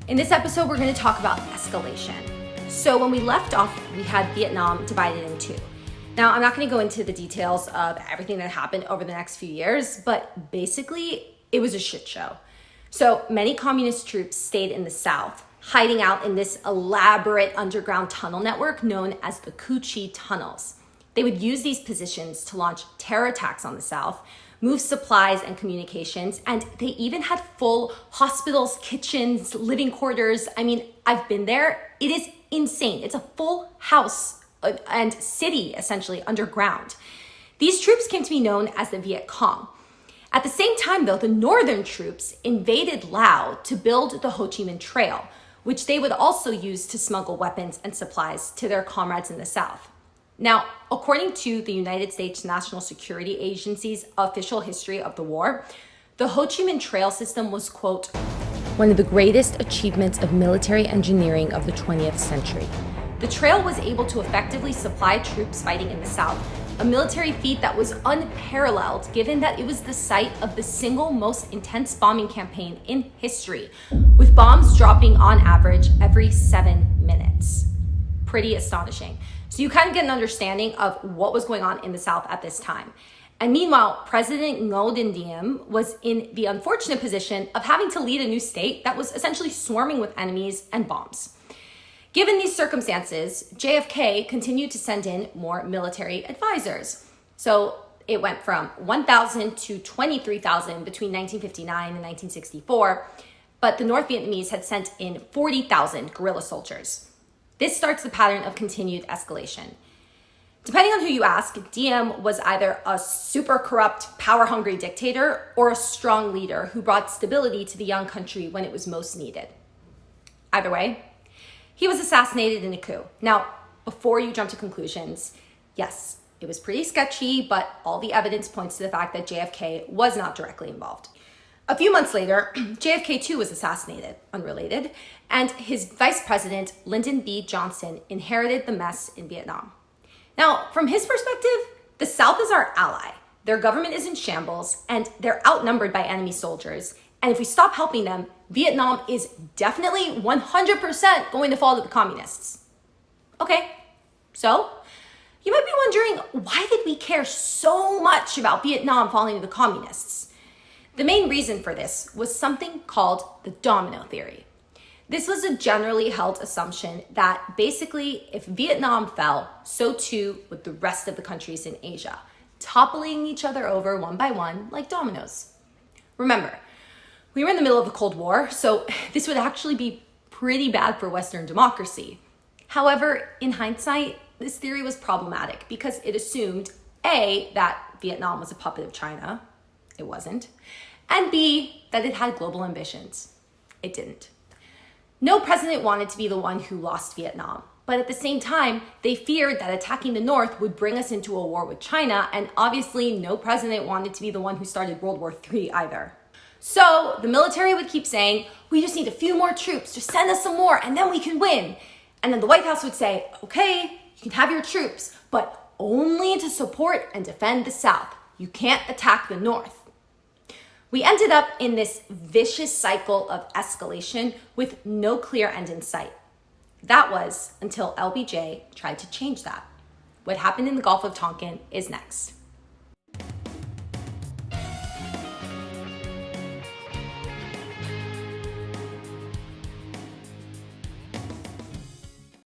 In this episode, we're going to talk about escalation. So when we left off, we had Vietnam divided in two. Now, I'm not going to go into the details of everything that happened over the next few years, but basically, it was a shit show. So many communist troops stayed in the south, hiding out in this elaborate underground tunnel network known as the Cu Chi tunnels. They would use these positions to launch terror attacks on the south, move supplies and communications, and they even had full hospitals, kitchens, living quarters. I mean, I've been there. It is insane. It's a full house and city, essentially, underground. These troops came to be known as the Viet Cong. At the same time, though, the northern troops invaded Laos to build the Ho Chi Minh Trail, which they would also use to smuggle weapons and supplies to their comrades in the south. Now, according to the United States National Security Agency's official history of the war, the Ho Chi Minh Trail system was, quote, one of the greatest achievements of military engineering of the 20th century. The trail was able to effectively supply troops fighting in the south, a military feat that was unparalleled given that it was the site of the single most intense bombing campaign in history, with bombs dropping on average every 7 minutes. Pretty astonishing. So you kind of get an understanding of what was going on in the south at this time. And meanwhile, President Ngo Dinh Diem was in the unfortunate position of having to lead a new state that was essentially swarming with enemies and bombs. Given these circumstances, JFK continued to send in more military advisors. So it went from 1,000 to 23,000 between 1959 and 1964, but the North Vietnamese had sent in 40,000 guerrilla soldiers. This starts the pattern of continued escalation. Depending on who you ask, Diem was either a super corrupt, power-hungry dictator or a strong leader who brought stability to the young country when it was most needed. Either way, he was assassinated in a coup. Now, before you jump to conclusions, yes, it was pretty sketchy, but all the evidence points to the fact that JFK was not directly involved. A few months later, JFK too was assassinated, unrelated, and his vice president, Lyndon B. Johnson, inherited the mess in Vietnam. Now, from his perspective, the South is our ally. Their government is in shambles, and they're outnumbered by enemy soldiers. And if we stop helping them, Vietnam is definitely 100% going to fall to the communists. Okay, so you might be wondering, why did we care so much about Vietnam falling to the communists? The main reason for this was something called the Domino Theory. This was a generally held assumption that basically if Vietnam fell, so too would the rest of the countries in Asia, toppling each other over one by one like dominoes. Remember, we were in the middle of the Cold War, so this would actually be pretty bad for Western democracy. However, in hindsight, this theory was problematic because it assumed A, that Vietnam was a puppet of China. It wasn't. And B, that it had global ambitions. It didn't. No president wanted to be the one who lost Vietnam, but at the same time, they feared that attacking the North would bring us into a war with China, and obviously no president wanted to be the one who started World War III either. So the military would keep saying, we just need a few more troops, just send us some more and then we can win. And then the White House would say, okay, you can have your troops, but only to support and defend the South. You can't attack the North. We ended up in this vicious cycle of escalation with no clear end in sight. That was until LBJ tried to change that. What happened in the Gulf of Tonkin is next.